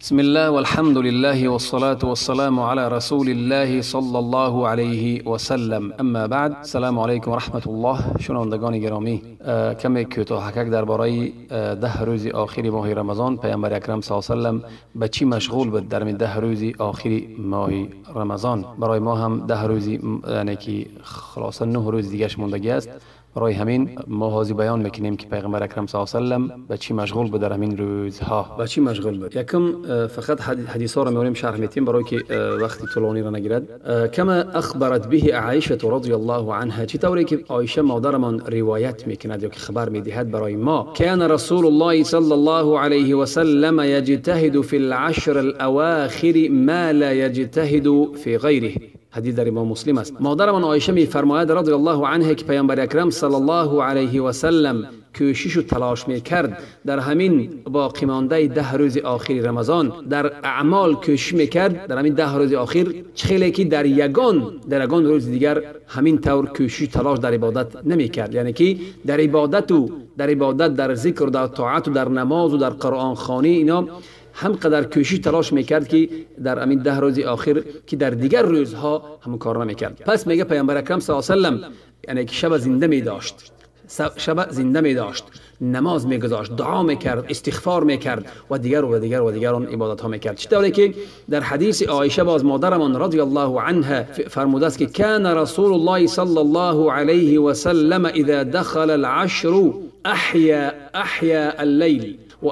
بسم الله والحمد لله والصلاة والسلام على رسول الله صلى الله عليه و سلم. اما بعد، السلام علیکم و رحمت الله. شنوندگان گرامی، کمی کوتاهک درباره 10 روز آخری ماه رمضان پیامبر اکرم صلی الله علیه و سلم به چی مشغول بود در 10 روز آخری ماه رمضان. برای ما هم 10 روز، یعنی که خلاصا 9 روز دیگهش موندگی است. برای همین ما حاضر بیان میکنیم که پیغمبر اکرم صلی الله علیه و سلم به چی مشغول بود در همین روزها. به چی مشغول بود؟ یکم فقط حدیث ها را میوریم شرح میتیم برای که وقتی طولانی را نگیرد. کما اخبرت به عایشه رضی الله عنها، چطوری که عایشه مادرمان روایت میکند یا که خبر میدهد برای ما، کان رسول الله صلی الله علیه و سلم یجتهد فی العشر الاواخر ما لا یجتهد فی غیره. حدیث در امام مسلم است. مادرمان عایشه میفرماید رضی الله عنها که پیامبر اکرم صلی الله علیه و سلم کوشش و تلاش میکرد در همین باقی مانده 10 روز آخر رمضان در اعمال کوشش میکرد در همین 10 روز آخر، خیلی که در یگان روز دیگر همین طور کوشش تلاش در عبادت نمیکرد. یعنی که در عبادت در ذکر و در طاعت و در نماز و در قرآن خوانی اینا هم قدر کوشش تلاش میکرد که در همین 10 روز آخر که در دیگر روزها هم کار نمیکرد. پس میگه پیامبر اکرم صلی الله علیه و سلم یعنی که شب زنده می داشت، نماز میگذاشت، دعا میکرد، استغفار میکرد و دیگر آن عبادت ها میکرد. چطوری که در حدیث عایشه باز مادرمان رضی الله عنها فرموده است که کان رسول الله صلی الله علیه و سلم اذا دخل العشر احیا الليل و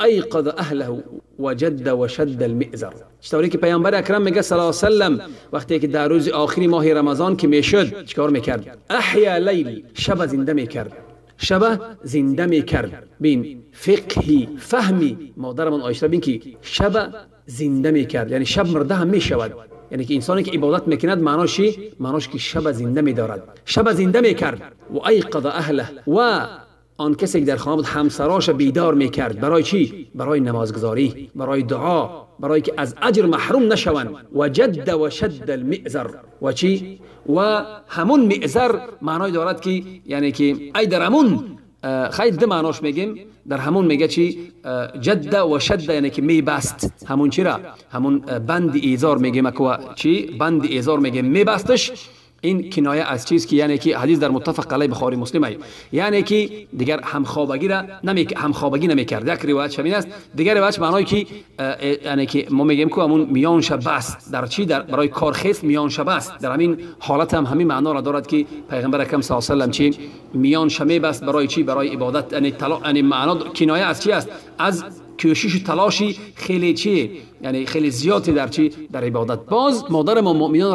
ایقظ اهله و جد و شد المئزر. چطوری که پیامبر اکرم میگه صلی الله علیه و سلم وقتی که در روز آخری ماه رمضان که میشد چیکار میکرد؟ احیا لیل، شب زنده میکرد. بین فقهی فهمی مادرمان عایشه بین که شب زنده میکرد، یعنی شب مرده هم میشود. یعنی که انسانی که عبادت میکند معناش که شب زنده میدارد، شب زنده میکرد. و ایقظ اهله، و آن کسی که در خانه بود همسراش بیدار میکرد. برای چی؟ برای نمازگزاری، برای دعا، برای که از اجر محروم نشوند. و جد و شد المئزر، و چی؟ و همون مئزر معنای دارد که یعنی که ای در همون خیلی ده معناش میگیم. در همون میگه چی؟ جد و شد، یعنی که میبست. همون چی را؟ همون بند ایزار میگیم که چی؟ بند ایزار میگیم میبستش. این کنایه از چیز که یعنی که حدیث در متفق علیه بخاری مسلم است، یعنی که دیگر همخوابگی نمیکرد. یک روایت شبیه است، دیگر روایت معنایی که یعنی که ما میگیم که همون میان شب است. در چی؟ در برای کارخیز میان شب است. در همین حالت هم همین معنا را دارد که پیغمبر اکرم صلی الله علیه و سلم چی میان شب بست برای چی؟ برای عبادت. یعنی معنا کنایه از چی است؟ از کوشش و تلاشی خیلی چی؟ یعنی خیلی زیادی در چی؟ در عبادت. باز مادر ام المؤمنین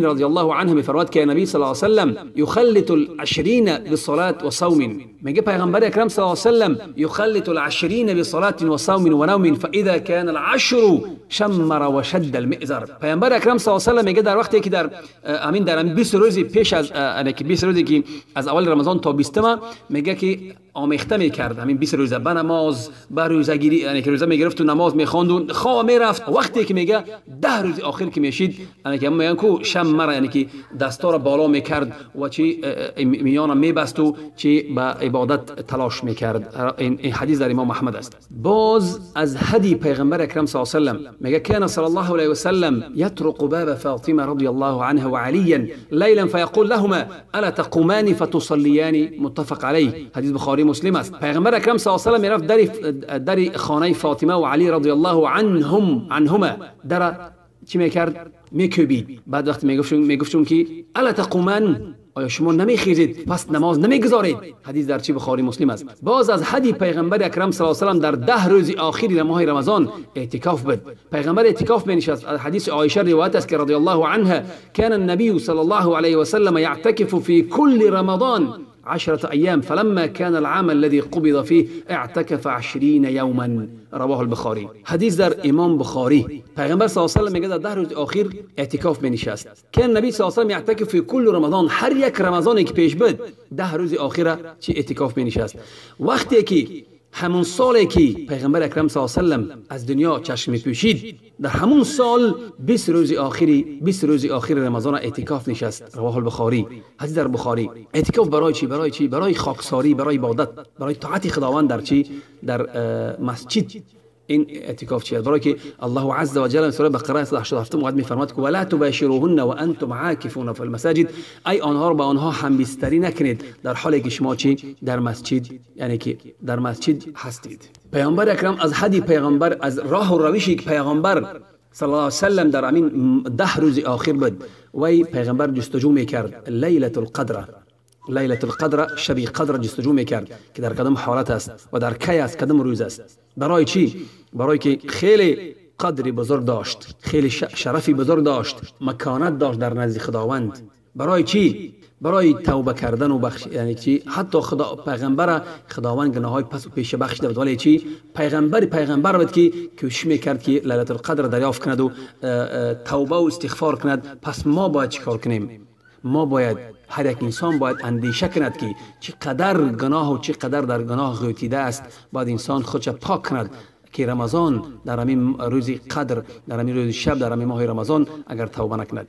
رضی الله عنها میفرماید که نبی صلی الله علیه و سلم یخلط العشرین بصلاة و صوم. میگه پیغمبر اکرم صلی الله علیه و سلم یخلط العشرین بصلاة و صوم و نوم فاذا كان العشر شمر و شد المئزر. پیغمبر اکرم صلی الله علیه و سلم میگه در وقتی که در همین 20 روز پیش از یعنی که 20 روزی که از اول رمضان تا 20 میگه که آمیخته میکرد همین 20 روزه به نماز، به روزه‌گیری، یعنی که روزه میگرفت و نماز میخواند و خواب میرفت. وقتی که میگه 10 روز آخر که میشید، یعنی که میگن کو شمر، یعنی که دستا را بالا میکرد و چی میان میبست و چی به عبادت تلاش میکرد. این حدیث در امام احمد است. باز از هدی پیغمبر اکرم صلی الله علیه و سلم میگه کان صلی الله علیه و سلم یطرق باب فاطمه رضی الله عنها و علی لیلا فیقول لهما الا تقومان فتصلیان. متفق علیه، حدیث بخاری مسلم است. پیغمبر اکرم صلی الله علیه و سلم میرفت در خانه فاطمه و علی رضی الله عنهما در چی میکرد؟ میکوبید. بعد وقت میگفتون که الا تقومان، آیا شما نمیخیزید پس نماز نمیگذارید؟ حدیث در چی؟ بخاری مسلم است. باز از هدی پیغمبر اکرم صلی الله علیه و سلم در 10 روز آخری ماه رمضان اعتکاف بود. پیغمبر اعتکاف بنشست. حدیث عایشه روایت است که رضی الله عنها کان النبی صلی الله علیه و سلم یعتکف فی کل رمضان 10 أيام فلما كان العام الذي قبض فيه اعتكف 20 يوما. رواه البخاري. حدیث در امام بخاری. پیغمبر صلی الله علیه و سلم میگه در 10 روز آخر اعتکاف بنشست. که نبی صلی الله علیه و سلم یعتکف فی کل رمضان، هر یک رمضانی که پیش بود 10 روز آخر چی اعتکاف بنشست. وقتی که همون سالی که پیغمبر اکرم صلی الله علیه و سلم از دنیا چشم می‌پوشید، در همون سال 20 روز آخر رمضان اعتکاف نشست. رواه البخاری، حدیث در بخاری. اعتکاف برای چی؟ برای خاکساری، برای عبادت، برای طاعت خداوند. در چی؟ در مسجد. این اعتکاف چیه؟ برای که الله عز و جل سوره بقره 187 وعده می‌فرماید که ولا تباشروهن وانتم عاکفون فی المساجد، ای آنها رو با آنها همبستری نکنید در حالی که شما چی؟ در مسجد، یعنی که در مسجد هستید. پیامبر اکرم از حدی پیغمبر، از راه و روشی که پیغمبر صلی الله علیه و سلم در همین 10 روز آخر بود، وی پیغمبر جستجو میکرد لیلة القدر، شب قدر جستجو میکرد که در کدام حالت است و در کی است، کدام روز است. برای چی؟ برای که خیلی قدری بزرگ داشت، خیلی شرفی بزرگ داشت، مکانت داشت در نزد خداوند. برای چی؟ برای توبه کردن و بخش، یعنی چی؟ حتی پیغمبر خداوند گناههای پس و پیش بخشیده بود، ولی چی؟ پیغمبر بود که کوشش میکرد که لیلة القدر دریافت کند و توبه و استغفار کند. پس ما باید چیکار کنیم؟ ما باید، هر یک انسان باید اندیشه کند که چقدر گناه و چقدر در گناه غوطیده است. باید انسان خودش پاک کند که رمضان، در همین روز قدر، در همین روز شب، در همین ماه رمضان اگر توبه نکند.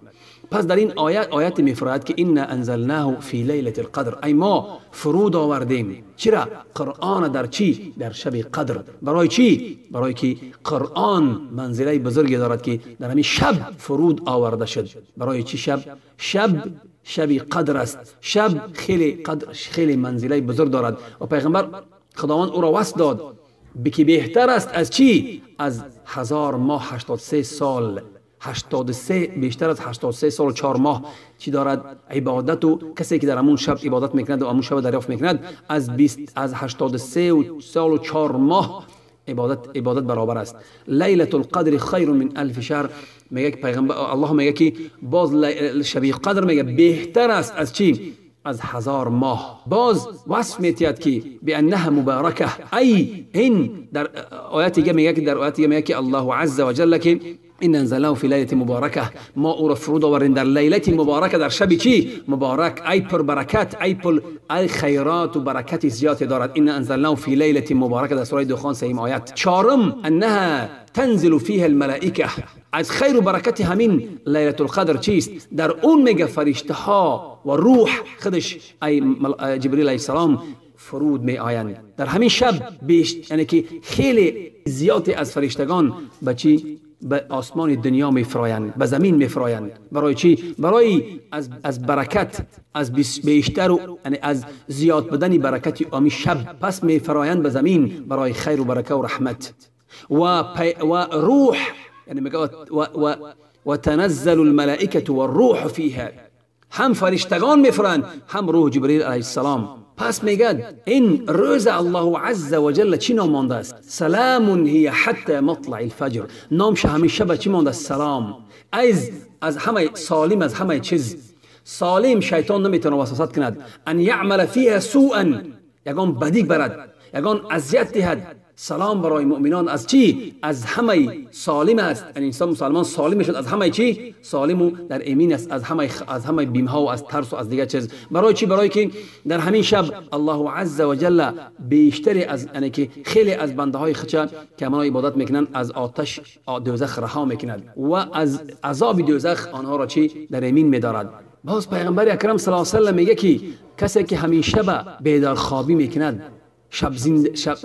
پس در این آیت میفرماید که ان انزلناه فی لیلة القدر، ای ما فرود آوردیم. چرا؟ قرآن در چی؟ در شب قدر. برای چی؟ برای که قرآن منزله بزرگی دارد که در همین شب فرود آورده شد. برای چی شب قدر است. شب خیلی منزله بزرگ دارد و پیغمبر خداوند او را وصف داد که بهتر است از چی؟ از 1000 ماه 83 سال، 83 بیشتر از 83 سال و 4 ماه چی دارد؟ عبادت. و کسی که در همون شب عبادت میکند و همون شب دریافت میکند از 83 سال و 4 ماه عبادت برابر است. لیلة القدر خیر من 1000 شهر. میگه پیغمبر الله میگه که باز شب قدر میگه بهتر است از چی؟ از 1000 ماه. باز وصف میتید که بانها مبارکه، ای این در آیات دیگه میگه که الله عز و جل که ان انزلناه فی لیلة مبارکه، ما او را فرود آوریم در لیلة مبارکه، در شب چی؟ مبارک، ای پر برکت، ای خیرات و برکت زیاد دارد. ان انزلناه فی لیلة مبارکه در سوره دخان 3 آیت. چهارم انها تنزل فیها الملائکه، از خیر و برکت همین لیلة القدر چیست؟ در اون میگه فرشته ها و روح خودش، ای جبریل علیه السلام فرود می آیند در همین شب. یعنی که خیلی زیادی از فرشتگان به چی؟ به آسمان دنیا میفرایند، به زمین میفرایند. برای چی؟ برای از برکت، از بیشتر و یعنی از زیاد بدن برکت آمی شب، پس میفرایند به زمین برای خیر و برکت و رحمت و روح. یعنی میگه و تنزل الملائکه والروح فیها، هم فرشتگان میفرند هم روح جبریل علیه السلام. پس میگه این روز الله عز و جل چی نام مانده است؟ سلام هی حتی مطلع الفجر. نامش همین شب چی مانده است؟ سلام. از همه سالم، از همه چیز سالم. شیطان نمیتونه وسوسه کند. ان یعمل فیها سوءا، یگان بدی برد، یگان اذیت دهد. سلام برای مؤمنان از چی؟ از همه سالم است. یعنی انسان مسلمان سالم شد از همه چی؟ سالم و در امین است از همه بیم ها و از ترس و از دیگر چیز. برای چی؟ برای که در همین شب الله عز و جل بیشتری از، یعنی که خیلی از بنده های خچه که امنا عبادت میکنند از آتش دوزخ رها میکند و از عذاب دوزخ آنها را چی؟ در امین میدارد. باز پیغمبر اکرم صلی الله علیه و سلم میگه که کسی که همین شب بیدار خوابی میکند،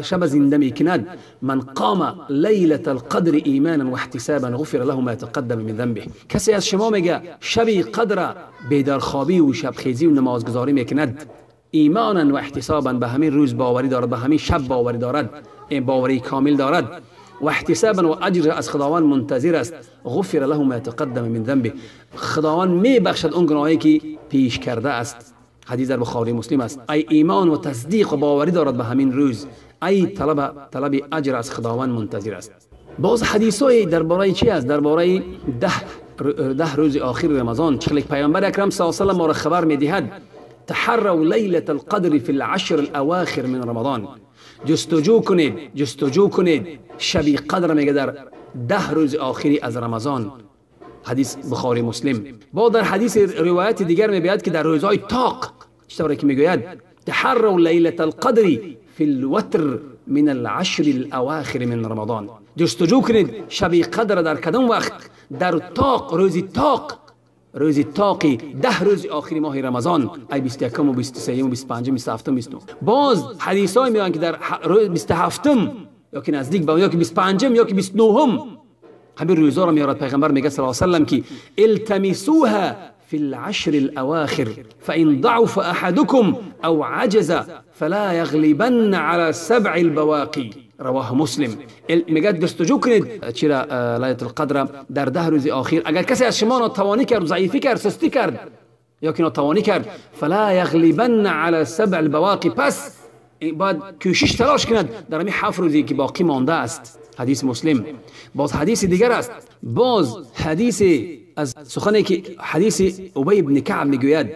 شب زنده میکند، من قام لیلة القدر ایمانا و احتسابا غفر له ما تقدم من ذنبه. کسی از شما میگه شب قدر بیدار خوابی و شب خیزی و نمازگزاری میکند، ایمانا و احتسابا، به همین روز باوری دارد، به همین شب باوری دارد، این باوری کامل دارد، و احتسابا و اجر از خداوند منتظر است، غفر له ما تقدم من ذنبه، خداوند میبخشد اون گناهی که پیش کرده است. حدیث در بخاری مسلم است. ای ایمان و تصدیق و باوری دارد به همین روز، ای طلب اجر از خداوند منتظر است. باز حدیثای درباره چی است؟ درباره 10 روز آخر رمضان. چقدر پیامبر اکرم صلی الله علیه و آله ما را خبر میدهد تحروا لیلة القدر فی العشر الاواخر من رمضان. جستجو کنید شب قدر، میگه در 10 روز آخری از رمضان. حدیث بخاری مسلم. با در حدیث روایت دیگر میگوید که در روزهای طاق چطوری که میگوید تحروا لیلة القدر فی الوتر من العشر الاواخر من رمضان. جستجو کنید شب قدر در کدام وقت؟ در طاق، روز تاقی 10 روز آخری ماه رمضان، ای 21 و 23 و 25 و 27 و 29. باز حدیث های میگن که در روز 27 یا که نزدیک به یا که 25 یا که 29 همین روزا رو میارد. پیغمبر میگه صلی الله علیه و سلم که التمسوها في العشر الاواخر فان ضعف احدكم او عجز فلا يغلبن على 7 البواقي رواه مسلم. میگه جستجو کنید چرا لیلة القدر در 10 روز آخر. اگر کسی از شما ناتوانی کرد، ضعیفی کرد، سستی کرد یا که ناتوانی کرد، فلا یغلبن علی 7 البواقی، پس باید کوشش تلاش کند در همین 7 روزی که باقی مانده است. حدیث مسلم. باز حدیث دیگر است، باز حدیث از سخنی که حدیث ابی بن کعب میگوید.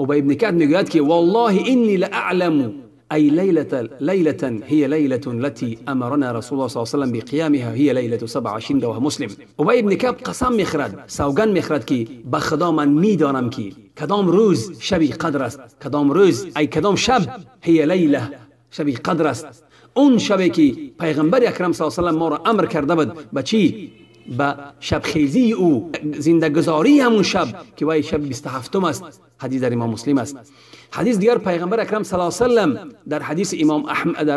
ابی بن کعب میگوید که والله انی لاعلم أي ليلة هي ليلة التي أمرنا رسول الله صلى الله عليه وسلم بقيامها هي ليلة 27 رواه مسلم. ابی بن کعب قسم میخورد، سوگن میخورد که به خدا من میدانم که کدام روز شب قدر است، کدام روز ای کدام شب هي لیله شب قدر است. اون شبی که پیغمبر اکرم صلی الله علیه و سلم ما را امر کرده بود به چی؟ به شب خیزی او، زندگذاری همون شب که وای شب 27 است. حدیث در امام مسلم است. حدیث دیگر پیغمبر اکرم صلی الله علیه و سلم در حدیث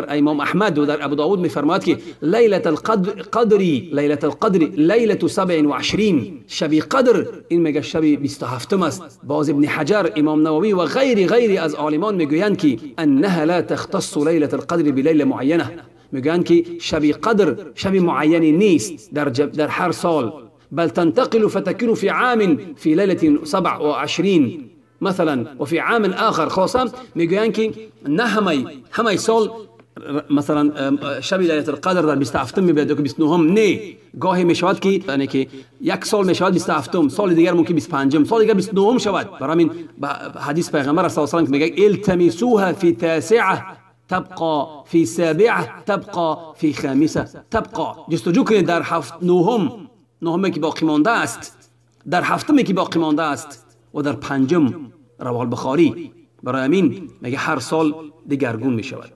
امام احمد و در ابو داود میفرماید که لیلة القدر لیلة 27، شب قدر این میگه شب 27 است. باز ابن حجر، امام نووی و غیری از عالمان میگویند که انها لا تختص لیلة القدر بلیله معینه. میگن که شب قدر شب معینی نیست در هر سال، بل تنتقل فتكون في عام في ليلة 27 مثلا وفي عام آخر. خاصا میگویند که نه همه سال مثلا شب لیلة القدر در 27 میباید که 29 نه، گاهی میشود که یعنی که یک سال میشود 27، سال دیگر ممکن 25، سال دیگر 29 شود. برای همین حدیث پیغمبر صلی الله علیه و سلم میگه التمسوها في تاسعه تبقى في سابعه تبقى في خامسه تبقى. جستجو کنید در 7 9 که باقی مانده است، در 7 که باقی مانده است و در 5 رواه البخاری. برای همین میگه هر سال دگرگون می شود.